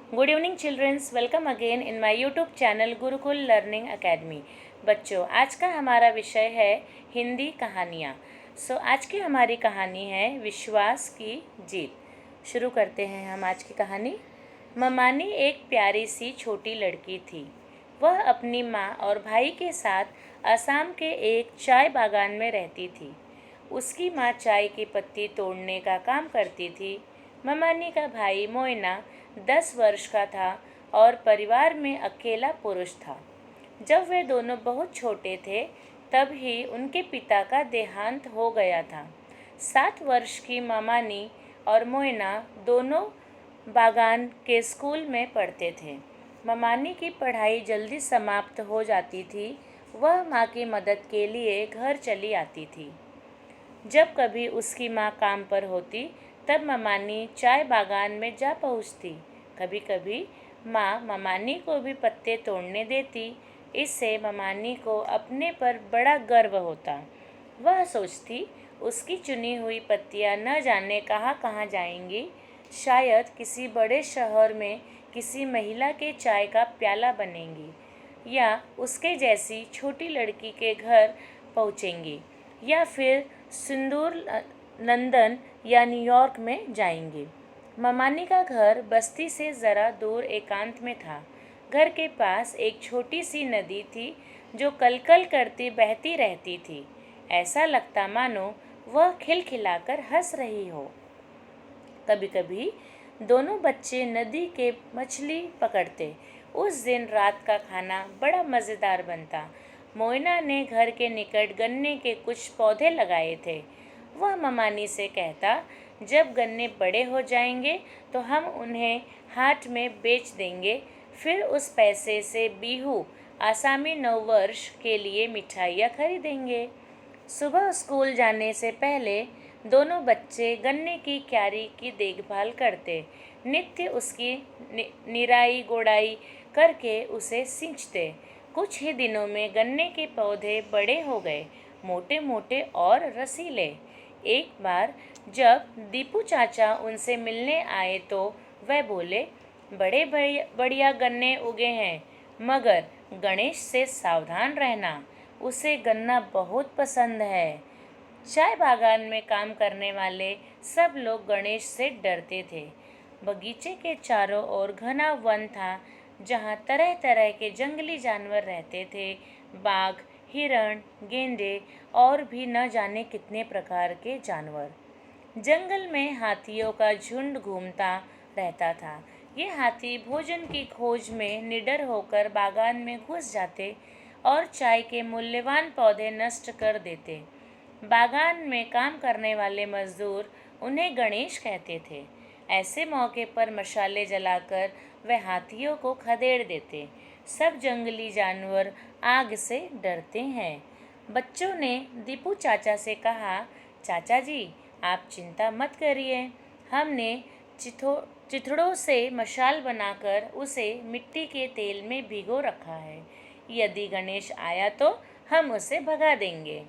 Good evening childrens, welcome again in my YouTube channel Gurukul learning academy. बच्चों, आज का हमारा विषय है हिंदी कहानियाँ। आज की हमारी कहानी है विश्वास की जीत। शुरू करते हैं हम आज की कहानी। ममानी एक प्यारी सी छोटी लड़की थी। वह अपनी माँ और भाई के साथ असम के एक चाय बागान में रहती थी। उसकी माँ चाय की पत्ती तोड़ने का काम करती थी। ममानी का भाई मोइना 10 वर्ष का था और परिवार में अकेला पुरुष था। जब वे दोनों बहुत छोटे थे तब ही उनके पिता का देहांत हो गया था। 7 वर्ष की ममानी और मोइना दोनों बागान के स्कूल में पढ़ते थे। ममानी की पढ़ाई जल्दी समाप्त हो जाती थी। वह माँ की मदद के लिए घर चली आती थी। जब कभी उसकी माँ काम पर होती तब ममानी चाय बागान में जा पहुँचती। कभी कभी माँ ममानी को भी पत्ते तोड़ने देती। इससे ममानी को अपने पर बड़ा गर्व होता। वह सोचती उसकी चुनी हुई पत्तियाँ न जाने कहाँ कहाँ जाएंगी। शायद किसी बड़े शहर में किसी महिला के चाय का प्याला बनेंगी, या उसके जैसी छोटी लड़की के घर पहुँचेंगी, या फिर सिंदूर लंदन या न्यूयॉर्क में जाएंगे। ममानी का घर बस्ती से ज़रा दूर एकांत में था। घर के पास एक छोटी सी नदी थी जो कलकल करती बहती रहती थी। ऐसा लगता मानो वह खिलखिलाकर हंस रही हो। कभी कभी दोनों बच्चे नदी के मछली पकड़ते। उस दिन रात का खाना बड़ा मज़ेदार बनता। मोइना ने घर के निकट गन्ने के कुछ पौधे लगाए थे। वह ममानी से कहता, जब गन्ने बड़े हो जाएंगे तो हम उन्हें हाट में बेच देंगे। फिर उस पैसे से बीहू, आसामी नववर्ष के लिए मिठाइयाँ खरीदेंगे। सुबह स्कूल जाने से पहले दोनों बच्चे गन्ने की क्यारी की देखभाल करते। नित्य उसकी निराई गुड़ाई करके उसे सींचते। कुछ ही दिनों में गन्ने के पौधे बड़े हो गए, मोटे मोटे और रसीले। एक बार जब दीपू चाचा उनसे मिलने आए तो वह बोले, बड़े बढ़िया गन्ने उगे हैं, मगर गणेश से सावधान रहना, उसे गन्ना बहुत पसंद है। चाय बागान में काम करने वाले सब लोग गणेश से डरते थे। बगीचे के चारों ओर घना वन था जहाँ तरह तरह के जंगली जानवर रहते थे। बाघ, हिरण, गेंडे और भी न जाने कितने प्रकार के जानवर। जंगल में हाथियों का झुंड घूमता रहता था। ये हाथी भोजन की खोज में निडर होकर बागान में घुस जाते और चाय के मूल्यवान पौधे नष्ट कर देते। बागान में काम करने वाले मजदूर उन्हें गणेश कहते थे। ऐसे मौके पर मशाले जलाकर वे हाथियों को खदेड़ देते। सब जंगली जानवर आग से डरते हैं। बच्चों ने दीपू चाचा से कहा, चाचा जी, आप चिंता मत करिए, हमने चिथड़ों से मशाल बनाकर उसे मिट्टी के तेल में भिगो रखा है। यदि गणेश आया तो हम उसे भगा देंगे।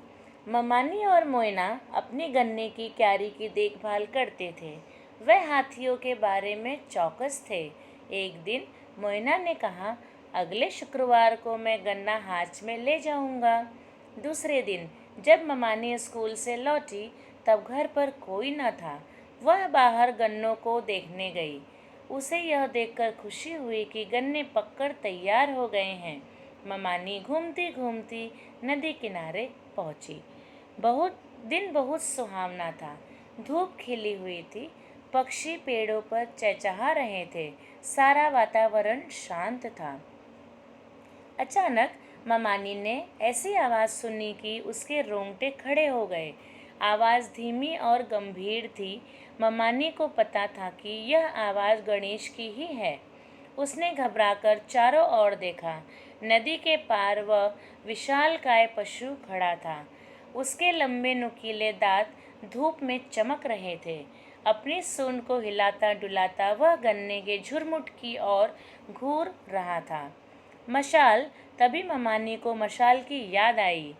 ममानी और मोइना अपनी गन्ने की क्यारी की देखभाल करते थे। वह हाथियों के बारे में चौकस थे। एक दिन मोइना ने कहा, अगले शुक्रवार को मैं गन्ना हाथ में ले जाऊंगा। दूसरे दिन जब ममानी स्कूल से लौटी तब घर पर कोई न था। वह बाहर गन्नों को देखने गई। उसे यह देखकर खुशी हुई कि गन्ने पककर तैयार हो गए हैं। ममानी घूमती घूमती नदी किनारे पहुंची। बहुत सुहावना था। धूप खिली हुई थी। पक्षी पेड़ों पर चहचहा रहे थे। सारा वातावरण शांत था। अचानक ममानी ने ऐसी आवाज़ सुनी कि उसके रोंगटे खड़े हो गए। आवाज़ धीमी और गंभीर थी। ममानी को पता था कि यह आवाज़ गणेश की ही है। उसने घबराकर चारों ओर देखा। नदी के पार वह विशालकाय पशु खड़ा था। उसके लंबे नुकीले दांत धूप में चमक रहे थे। अपनी सूंड को हिलाता डुलाता वह गन्ने के झुरमुट की ओर घूर रहा था। मशाल तभी ममानी को मशाल की याद आई।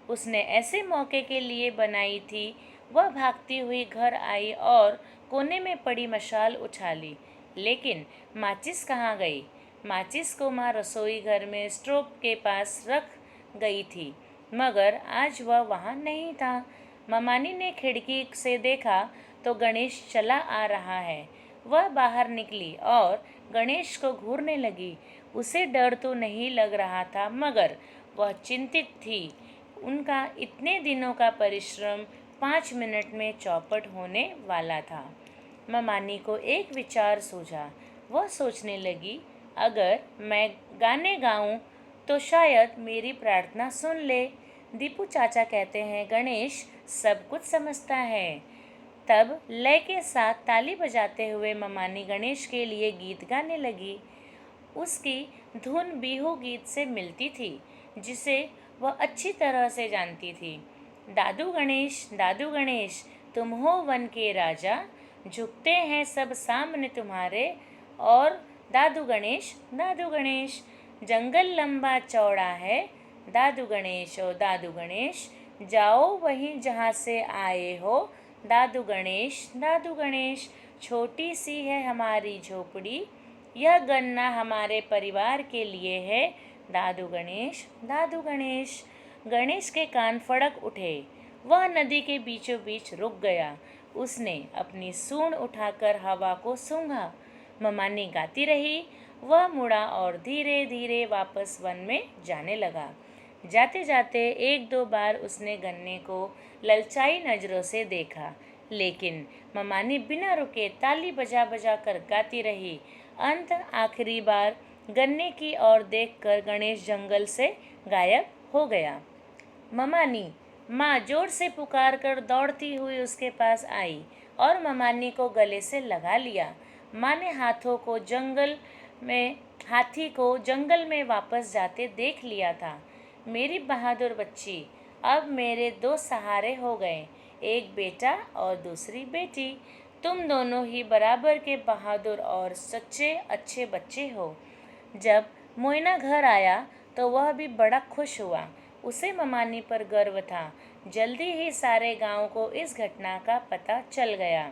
उसने ऐसे मौके के लिए बनाई थी। वह भागती हुई घर आई और कोने में पड़ी मशाल उठा ली। लेकिन माचिस कहाँ गई? माचिस को माँ रसोई घर में स्टोव के पास रख गई थी, मगर आज वह वहाँ नहीं था। ममानी ने खिड़की से देखा तो गणेश चला आ रहा है। वह बाहर निकली और गणेश को घूरने लगी। उसे डर तो नहीं लग रहा था, मगर वह चिंतित थी। उनका इतने दिनों का परिश्रम 5 मिनट में चौपट होने वाला था। ममानी को एक विचार सूझा। वह सोचने लगी, अगर मैं गाने गाऊं तो शायद मेरी प्रार्थना सुन ले। दीपू चाचा कहते हैं गणेश सब कुछ समझता है। तब लय के साथ ताली बजाते हुए ममानी गणेश के लिए गीत गाने लगी। उसकी धुन बिहू गीत से मिलती थी, जिसे वह अच्छी तरह से जानती थी। दादू गणेश, तुम हो वन के राजा, झुकते हैं सब सामने तुम्हारे। और दादू गणेश, जंगल लंबा चौड़ा है। दादू गणेश, जाओ वहीं जहाँ से आए हो। दादू गणेश, छोटी सी है हमारी झोपड़ी, यह गन्ना हमारे परिवार के लिए है। दादू गणेश। गणेश के कान फड़क उठे। वह नदी के बीचों बीच रुक गया। उसने अपनी सूंड उठाकर हवा को सूंघा। ममानी गाती रही। वह मुड़ा और धीरे धीरे वापस वन में जाने लगा। जाते जाते 1-2 बार उसने गन्ने को ललचाई नज़रों से देखा, लेकिन ममानी बिना रुके ताली बजा बजा कर गाती रही। आखिरी बार गन्ने की ओर देखकर गणेश जंगल से गायब हो गया। ममानी, माँ जोर से पुकार कर दौड़ती हुई उसके पास आई और ममानी को गले से लगा लिया। माँ ने हाथी को जंगल में वापस जाते देख लिया था। मेरी बहादुर बच्ची, अब मेरे 2 सहारे हो गए, एक बेटा और दूसरी बेटी। तुम दोनों ही बराबर के बहादुर और सच्चे अच्छे बच्चे हो। जब मोइना घर आया तो वह भी बड़ा खुश हुआ। उसे ममानी पर गर्व था। जल्दी ही सारे गांव को इस घटना का पता चल गया।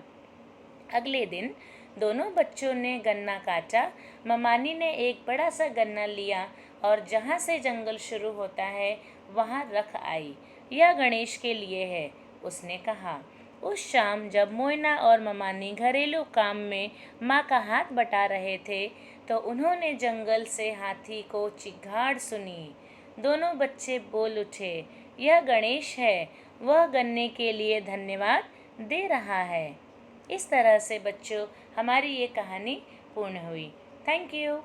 अगले दिन दोनों बच्चों ने गन्ना काटा। ममानी ने एक बड़ा सा गन्ना लिया और जहाँ से जंगल शुरू होता है वहाँ रख आई। यह गणेश के लिए है, उसने कहा। उस शाम जब मोइना और ममानी घरेलू काम में माँ का हाथ बटा रहे थे तो उन्होंने जंगल से हाथी को चिघाड़ सुनी। दोनों बच्चे बोल उठे, यह गणेश है, वह गन्ने के लिए धन्यवाद दे रहा है। इस तरह से बच्चों हमारी ये कहानी पूर्ण हुई। Thank you.